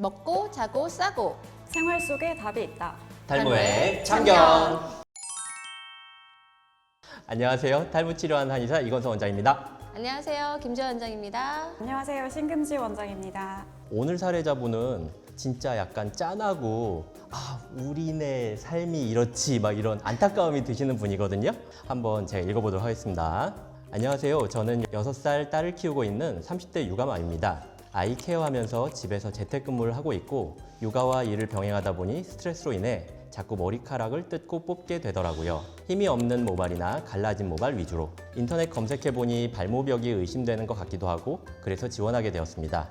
먹고 자고 싸고 생활 속에 답이 있다. 탈모의 참견. 안녕하세요. 탈모 치료하는 한의사 이건서 원장입니다. 안녕하세요. 김지원 원장입니다. 안녕하세요. 신금지 원장입니다. 오늘 사례자분은 진짜 약간 짠하고 우리네 삶이 이렇지 막 이런 안타까움이 드시는 분이거든요. 한번 제가 읽어보도록 하겠습니다. 안녕하세요. 저는 6살 딸을 키우고 있는 30대 육아맘입니다. 아이 케어하면서 집에서 재택근무를 하고 있고 육아와 일을 병행하다 보니 스트레스로 인해 자꾸 머리카락을 뜯고 뽑게 되더라고요. 힘이 없는 모발이나 갈라진 모발 위주로 인터넷 검색해보니 발모벽이 의심되는 것 같기도 하고 그래서 지원하게 되었습니다.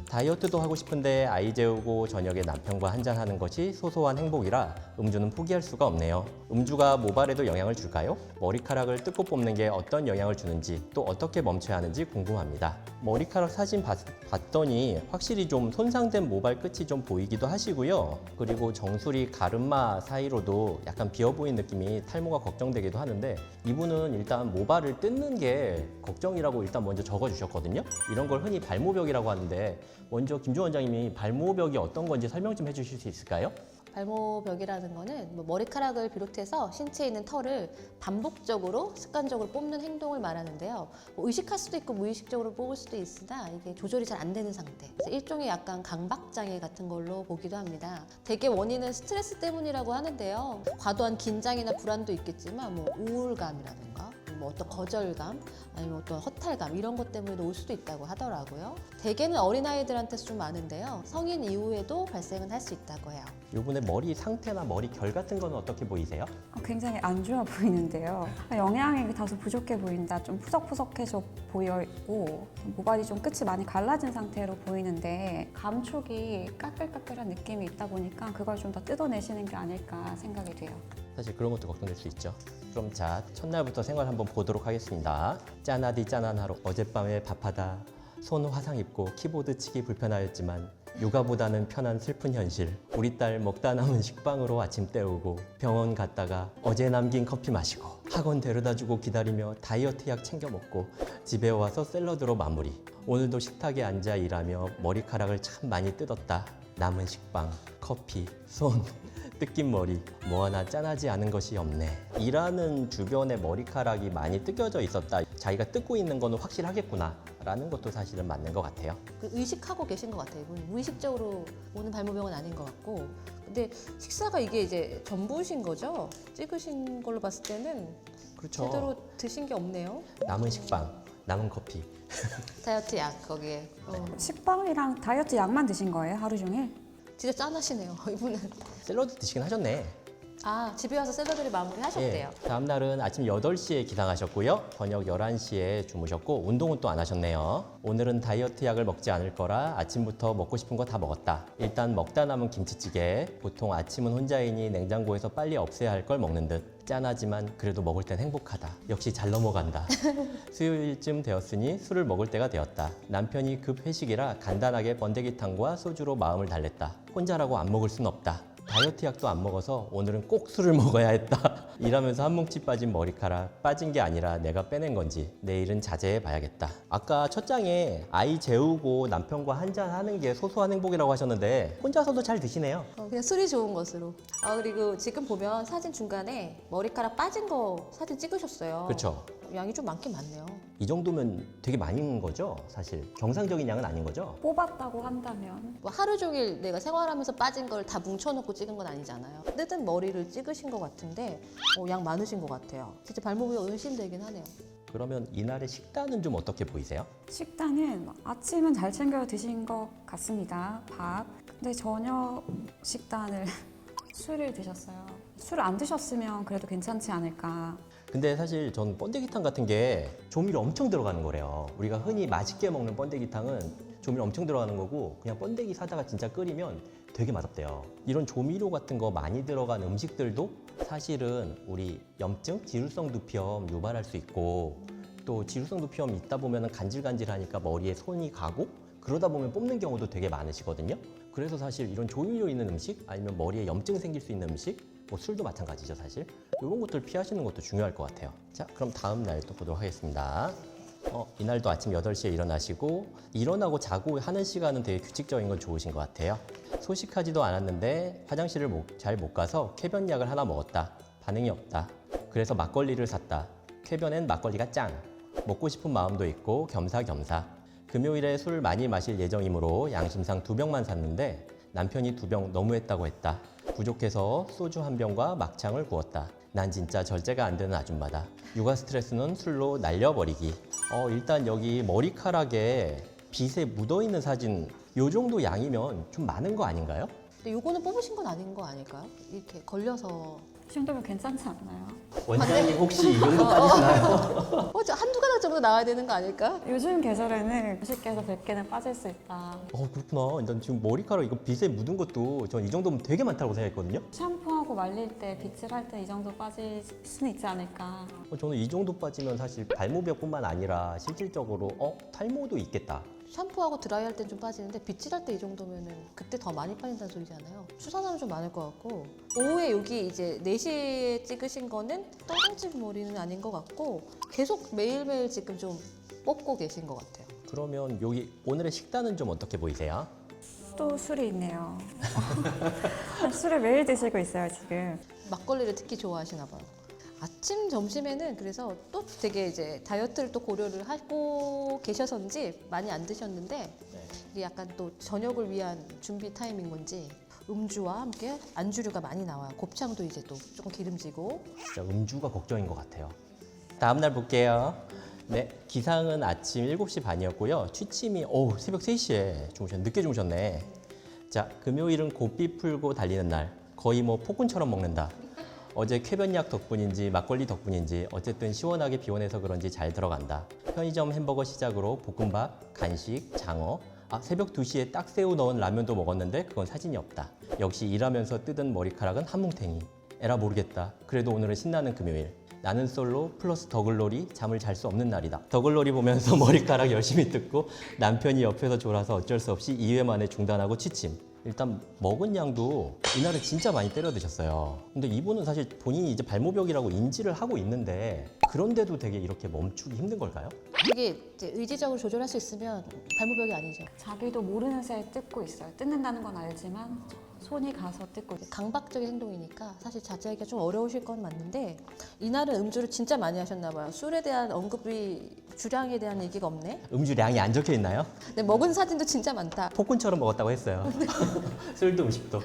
다이어트도 하고 싶은데 아이 재우고 저녁에 남편과 한잔하는 것이 소소한 행복이라 음주는 포기할 수가 없네요. 음주가 모발에도 영향을 줄까요? 머리카락을 뜯고 뽑는 게 어떤 영향을 주는지 또 어떻게 멈춰야 하는지 궁금합니다. 머리카락 사진 봤더니 확실히 좀 손상된 모발 끝이 좀 보이기도 하시고요. 그리고 정수리 가르마 사이로도 약간 비어 보이는 느낌이 탈모가 걱정되기도 하는데 이분은 일단 모발을 뜯는 게 걱정이라고 일단 먼저 적어주셨거든요. 이런 걸 흔히 발모벽이라고 하는데 먼저 김주원 원장님이 발모벽이 어떤 건지 설명 좀 해주실 수 있을까요? 발모벽이라는 거는 머리카락을 비롯해서 신체에 있는 털을 반복적으로 습관적으로 뽑는 행동을 말하는데요. 의식할 수도 있고 무의식적으로 뽑을 수도 있으나 이게 조절이 잘 안 되는 상태. 그래서 일종의 약간 강박장애 같은 걸로 보기도 합니다. 대개 원인은 스트레스 때문이라고 하는데요. 과도한 긴장이나 불안도 있겠지만 우울감이라든가 어떤 거절감 아니면 어떤 허탈감 이런 것 때문에도 올 수도 있다고 하더라고요. 대개는 어린아이들한테서 좀 많은데요. 성인 이후에도 발생은 할 수 있다고 해요. 이분의 머리 상태나 머리 결 같은 거는 어떻게 보이세요? 굉장히 안 좋아 보이는데요. 영양이 다소 부족해 보인다. 좀 푸석푸석해져 보여 있고 모발이 좀 끝이 많이 갈라진 상태로 보이는데 감촉이 까끌까끌한 느낌이 있다 보니까 그걸 좀 더 뜯어내시는 게 아닐까 생각이 돼요. 사실 그런 것도 걱정될 수 있죠. 그럼 자, 첫날부터 생활 한번 보도록 하겠습니다. 짠하디 짠한 하루. 어젯밤에 밥하다 손 화상 입고 키보드 치기 불편하였지만 육아보다는 편한 슬픈 현실. 우리 딸 먹다 남은 식빵으로 아침 때우고 병원 갔다가 어제 남긴 커피 마시고 학원 데려다주고 기다리며 다이어트 약 챙겨 먹고 집에 와서 샐러드로 마무리. 오늘도 식탁에 앉아 일하며 머리카락을 참 많이 뜯었다. 남은 식빵, 커피, 손 뜯긴 머리, 뭐 하나 짠하지 않은 것이 없네. 일하는 주변에 머리카락이 많이 뜯겨져 있었다. 자기가 뜯고 있는 거는 확실하겠구나 라는 것도 사실은 맞는 것 같아요. 의식하고 계신 것 같아요. 이분 무의식적으로 오는 발모병은 아닌 것 같고. 근데 식사가 이게 이제 전부신 거죠? 찍으신 걸로 봤을 때는 그렇죠. 제대로 드신 게 없네요. 남은 식빵, 남은 커피. 다이어트 약 거기에. 식빵이랑 다이어트 약만 드신 거예요? 하루 종일? 진짜 짠하시네요. 이분은. 샐러드 드시긴 하셨네. 집에 와서 샐러드를 마무리 하셨대요. 다음 날은 아침 8시에 기상하셨고요. 저녁 11시에 주무셨고 운동은 또 안 하셨네요. 오늘은 다이어트 약을 먹지 않을 거라 아침부터 먹고 싶은 거 다 먹었다. 일단 먹다 남은 김치찌개. 보통 아침은 혼자이니 냉장고에서 빨리 없애야 할 걸 먹는 듯. 짠하지만 그래도 먹을 땐 행복하다. 역시 잘 넘어간다. 수요일쯤 되었으니 술을 먹을 때가 되었다. 남편이 급 회식이라 간단하게 번데기탕과 소주로 마음을 달랬다. 혼자라고 안 먹을 순 없다. 다이어트 약도 안 먹어서 오늘은 꼭 술을 먹어야 했다. 일하면서 한 뭉치 빠진 머리카락 빠진 게 아니라 내가 빼낸 건지 내일은 자제해 봐야겠다. 아까 첫 장에 아이 재우고 남편과 한잔 하는 게 소소한 행복이라고 하셨는데 혼자서도 잘 드시네요. 그냥 술이 좋은 것으로. 그리고 지금 보면 사진 중간에 머리카락 빠진 거 사진 찍으셨어요. 그렇죠. 양이 좀 많긴 많네요. 이 정도면 되게 많은 거죠, 사실. 정상적인 양은 아닌 거죠. 뽑았다고 한다면 하루 종일 내가 생활하면서 빠진 걸 다 뭉쳐놓고 찍은 건 아니잖아요. 뜯은 머리를 찍으신 것 같은데 양 많으신 것 같아요. 진짜 발목이 의심되긴 하네요. 그러면 이날의 식단은 좀 어떻게 보이세요? 식단은 아침은 잘 챙겨 드신 것 같습니다. 밥. 근데 저녁 식단을 술을 드셨어요. 술을 안 드셨으면 그래도 괜찮지 않을까. 근데 사실 전 번데기탕 같은 게 조미료 엄청 들어가는 거래요. 우리가 흔히 맛있게 먹는 번데기탕은 조미료 엄청 들어가는 거고 그냥 번데기 사다가 진짜 끓이면 되게 맛없대요. 이런 조미료 같은 거 많이 들어간 음식들도 사실은 우리 염증, 지루성 두피염 유발할 수 있고 또 지루성 두피염 있다 보면 간질간질하니까 머리에 손이 가고 그러다 보면 뽑는 경우도 되게 많으시거든요. 그래서 사실 이런 조미료 있는 음식 아니면 머리에 염증 생길 수 있는 음식 술도 마찬가지죠 사실. 이런 것들 피하시는 것도 중요할 것 같아요. 자, 그럼 다음 날 또 보도록 하겠습니다. 이날도 아침 8시에 일어나시고 일어나고 자고 하는 시간은 되게 규칙적인 건 좋으신 것 같아요. 소식하지도 않았는데 화장실을 잘 못 가서 쾌변약을 하나 먹었다. 반응이 없다. 그래서 막걸리를 샀다. 쾌변엔 막걸리가 짱. 먹고 싶은 마음도 있고 겸사겸사. 금요일에 술을 많이 마실 예정이므로 양심상 2병만 샀는데 남편이 2병 너무했다고 했다. 부족해서 소주 1병과 막창을 구웠다. 난 진짜 절제가 안 되는 아줌마다. 육아 스트레스는 술로 날려버리기. 일단 여기 머리카락에 빗에 묻어있는 사진 요 정도 양이면 좀 많은 거 아닌가요? 근데 요거는 뽑으신 건 아닌 거 아닐까요? 이렇게 걸려서. 이 정도면 괜찮지 않나요? 원장님 혹시 이 정도 빠지시나요? 저 한두 가닥 정도 나와야 되는 거 아닐까? 요즘 계절에는 50개에서 100개는 빠질 수 있다. 그렇구나. 일단 지금 머리카락 이거 빗에 묻은 것도 전 이 정도면 되게 많다고 생각했거든요. 샴푸하고 말릴 때 빗질 할 때 이 정도 빠질 수는 있지 않을까. 저는 이 정도 빠지면 사실 발모벽뿐만 아니라 실질적으로 탈모도 있겠다. 샴푸하고 드라이 할 땐 좀 빠지는데 빗질할 때 이 정도면은 그때 더 많이 빠진다는 소리잖아요. 추산하면 좀 많을 것 같고 오후에 여기 이제 4시에 찍으신 거는 떠가집 머리는 아닌 것 같고 계속 매일매일 지금 좀 뽑고 계신 것 같아요. 그러면 여기 오늘의 식단은 좀 어떻게 보이세요? 또 술이 있네요. 술을 매일 드시고 있어요, 지금. 막걸리를 특히 좋아하시나 봐요. 아침, 점심에는 그래서 또 되게 이제 다이어트를 또 고려를 하고 계셔서인지 많이 안 드셨는데 이게 약간 또 저녁을 위한 준비 타임인 건지 음주와 함께 안주류가 많이 나와요. 곱창도 이제 또 조금 기름지고. 진짜 음주가 걱정인 것 같아요. 다음 날 볼게요. 네, 기상은 아침 7시 반이었고요. 취침이 새벽 3시에 늦게 주무셨네. 자, 금요일은 고삐 풀고 달리는 날. 거의 뭐 폭군처럼 먹는다. 어제 쾌변약 덕분인지 막걸리 덕분인지 어쨌든 시원하게 비워내서 그런지 잘 들어간다. 편의점 햄버거 시작으로 볶음밥, 간식, 장어. 새벽 2시에 딱새우 넣은 라면도 먹었는데 그건 사진이 없다. 역시 일하면서 뜯은 머리카락은 한뭉탱이. 에라 모르겠다. 그래도 오늘은 신나는 금요일. 나는 솔로 플러스 더글로리 잠을 잘 수 없는 날이다. 더글로리 보면서 머리카락 열심히 뜯고 남편이 옆에서 졸아서 어쩔 수 없이 2회 만에 중단하고 취침. 일단 먹은 양도 이날은 진짜 많이 때려 드셨어요. 근데 이분은 사실 본인이 이제 발모벽이라고 인지를 하고 있는데 그런데도 되게 이렇게 멈추기 힘든 걸까요? 이게 이제 의지적으로 조절할 수 있으면 발모벽이 아니죠. 자기도 모르는 새에 뜯고 있어요. 뜯는다는 건 알지만 손이 가서 뜯고 있어요. 강박적인 행동이니까 사실 자제하기가 좀 어려우실 건 맞는데 이날은 음주를 진짜 많이 하셨나 봐요. 술에 대한 언급이 주량에 대한 얘기가 없네. 음주량이 안 적혀 있나요? 근데 먹은 사진도 진짜 많다. 폭군처럼 먹었다고 했어요. 술도 음식도.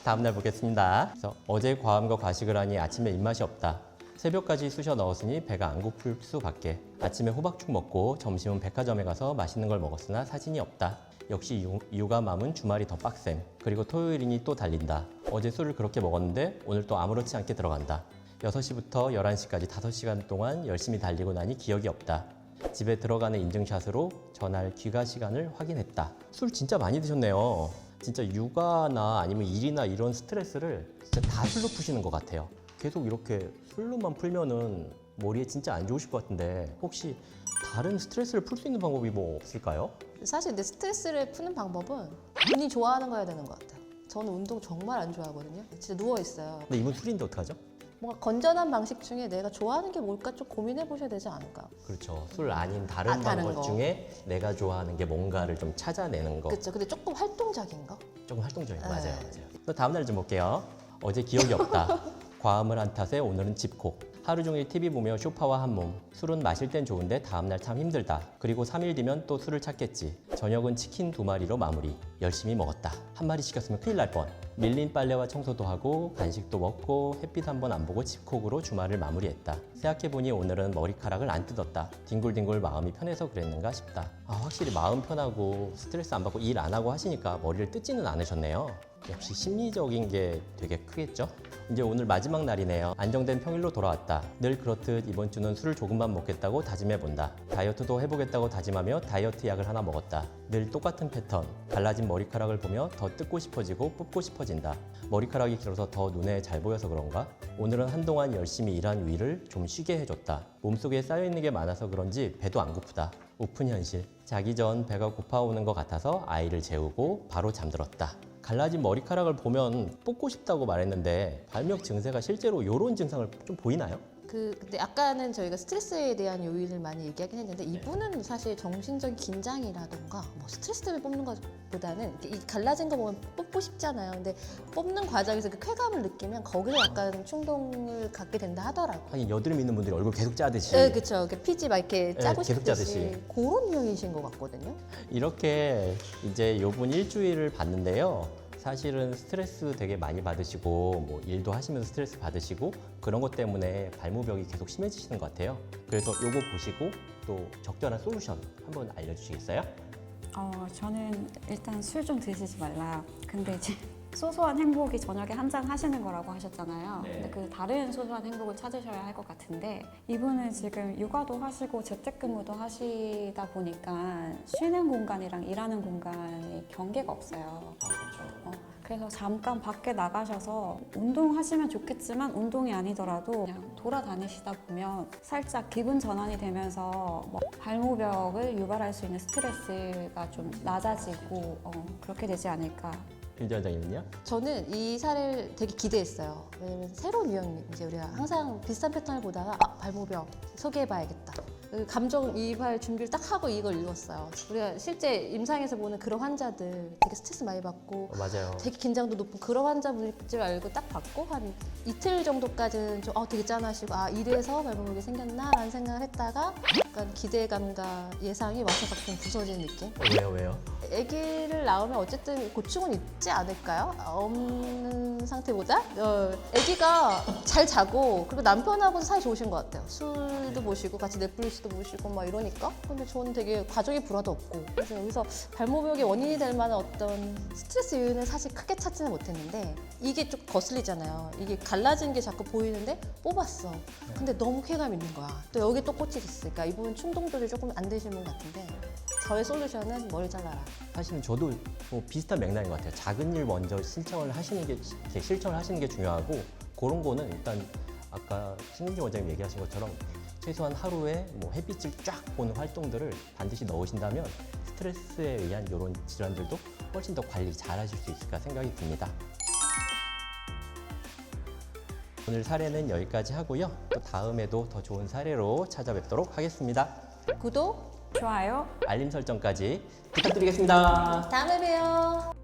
다음 날 보겠습니다. 그래서 어제 과음과 과식을 하니 아침에 입맛이 없다. 새벽까지 쑤셔 넣었으니 배가 안 고플 수밖에. 아침에 호박죽 먹고 점심은 백화점에 가서 맛있는 걸 먹었으나 사진이 없다. 역시 육아맘은 주말이 더 빡셈. 그리고 토요일이니 또 달린다. 어제 술을 그렇게 먹었는데 오늘 또 아무렇지 않게 들어간다. 6시부터 11시까지 5시간 동안 열심히 달리고 나니 기억이 없다. 집에 들어가는 인증샷으로 전날 귀가 시간을 확인했다. 술 진짜 많이 드셨네요. 진짜 육아나 아니면 일이나 이런 스트레스를 진짜 다 술로 푸시는 것 같아요. 계속 이렇게 술로만 풀면은 머리에 진짜 안 좋으실 것 같은데 혹시 다른 스트레스를 풀 수 있는 방법이 뭐 없을까요? 사실 근데 스트레스를 푸는 방법은 본인이 좋아하는 거 해야 되는 것 같아요. 저는 운동 정말 안 좋아하거든요. 진짜 누워 있어요. 근데 이분 술인데 어떡하죠? 뭔가 건전한 방식 중에 내가 좋아하는 게 뭘까 좀 고민해 보셔야 되지 않을까. 그렇죠. 술 아닌 다른 다른 방법 거. 중에 내가 좋아하는 게 뭔가를 좀 찾아내는 거. 그렇죠. 근데 조금 활동적인 거. 조금 활동적인 거. 네. 맞아요. 또 다음 날 좀 볼게요. 어제 기억이 없다. 과음을 한 탓에 오늘은 집콕. 하루 종일 TV 보며 쇼파와 한몸. 술은 마실 땐 좋은데 다음날 참 힘들다. 그리고 3일 뒤면 또 술을 찾겠지. 저녁은 치킨 2마리로 마무리. 열심히 먹었다. 한 마리 시켰으면 큰일 날 뻔. 밀린 빨래와 청소도 하고 간식도 먹고 햇빛 한 번 안 보고 집콕으로 주말을 마무리했다. 생각해보니 오늘은 머리카락을 안 뜯었다. 뒹굴뒹굴 마음이 편해서 그랬는가 싶다. 확실히 마음 편하고 스트레스 안 받고 일 안 하고 하시니까 머리를 뜯지는 않으셨네요. 역시 심리적인 게 되게 크겠죠? 이제 오늘 마지막 날이네요. 안정된 평일로 돌아왔다. 늘 그렇듯 이번 주는 술을 조금만 먹겠다고 다짐해본다. 다이어트도 해보겠다고 다짐하며 다이어트 약을 하나 먹었다. 늘 똑같은 패턴. 갈라진 머리카락을 보며 더 뜯고 싶어지고 뽑고 싶어진다. 머리카락이 길어서 더 눈에 잘 보여서 그런가? 오늘은 한동안 열심히 일한 위를 좀 쉬게 해줬다. 몸속에 쌓여있는 게 많아서 그런지 배도 안 고프다. 오픈 현실. 자기 전 배가 고파오는 것 같아서 아이를 재우고 바로 잠들었다. 갈라진 머리카락을 보면 뽑고 싶다고 말했는데 발명 증세가 실제로 이런 증상을 좀 보이나요? 근데 아까는 저희가 스트레스에 대한 요인을 많이 얘기하긴 했는데 이분은 사실 정신적인 긴장이라던가 뭐 스트레스 때문에 뽑는 것보다는 이 갈라진 거 보면 뽑고 싶잖아요. 근데 뽑는 과정에서 그 쾌감을 느끼면 거기서 약간 충동을 갖게 된다 하더라고요. 하긴 여드름 있는 분들이 얼굴 계속 짜듯이 네, 그렇죠. 피지 막 이렇게 네, 짜고 계속 싶듯이 짜듯이. 그런 유형이신 것 같거든요. 이렇게 이제 요분 일주일을 봤는데요. 사실은 스트레스 되게 많이 받으시고 뭐 일도 하시면서 스트레스 받으시고 그런 것 때문에 발모벽이 계속 심해지시는 것 같아요. 그래서 요거 보시고 또 적절한 솔루션 한번 알려주시겠어요? 저는 일단 술 좀 드시지 말라. 근데 이제 소소한 행복이 저녁에 한 잔 하시는 거라고 하셨잖아요. 네. 근데 그 다른 소소한 행복을 찾으셔야 할 것 같은데 이분은 지금 육아도 하시고 재택근무도 하시다 보니까 쉬는 공간이랑 일하는 공간이 경계가 없어요. 그래서 잠깐 밖에 나가셔서 운동하시면 좋겠지만 운동이 아니더라도 그냥 돌아다니시다 보면 살짝 기분 전환이 되면서 뭐 발모벽을 유발할 수 있는 스트레스가 좀 낮아지고 그렇게 되지 않을까. 김 원장님은요? 저는 이 사례를 되게 기대했어요. 왜냐면 새로운 유형, 이제 우리가 항상 비슷한 패턴을 보다가 발모벽 소개해봐야겠다. 그 감정이입할 준비를 딱 하고 이걸 읽었어요. 우리가 실제 임상에서 보는 그런 환자들 되게 스트레스 많이 받고 맞아요. 되게 긴장도 높은 그런 환자분일 줄 알고 딱 받고 한 이틀 정도까지는 좀 되게 짠하시고 이래서 발모벽이 생겼나라는 생각을 했다가 약간 기대감과 예상이 와서 좀 부서지는 느낌? 왜요? 아기를 낳으면 어쨌든 고충은 있지 않을까요? 없는 상태보다 아기가 잘 자고 그리고 남편하고도 사이 좋으신 것 같아요. 술도 보시고 같이 넷플릭스도 보시고 막 이러니까 근데 저는 되게 가족의 불화도 없고 그래서 여기서 발모벽의 원인이 될 만한 어떤 스트레스 요인을 사실 크게 찾지는 못했는데 이게 좀 거슬리잖아요. 이게 갈라진 게 자꾸 보이는데 뽑았어. 근데 너무 쾌감 있는 거야. 또 여기 또 꽂히셨으니까 이분 충동 조절이 조금 안 되시는 분 같은데 저의 솔루션은 머리 잘라라. 사실은 저도 뭐 비슷한 맥락인 것 같아요. 작은 일 먼저 실천을 하시는 게 중요하고 그런 거는 일단 아까 신민지 원장님 얘기하신 것처럼 최소한 하루에 뭐 햇빛을 쫙 보는 활동들을 반드시 넣으신다면 스트레스에 의한 이런 질환들도 훨씬 더 관리 잘 하실 수 있을까 생각이 듭니다. 오늘 사례는 여기까지 하고요. 또 다음에도 더 좋은 사례로 찾아뵙도록 하겠습니다. 구독, 좋아요. 알림 설정까지 부탁드리겠습니다. 다음에 봬요.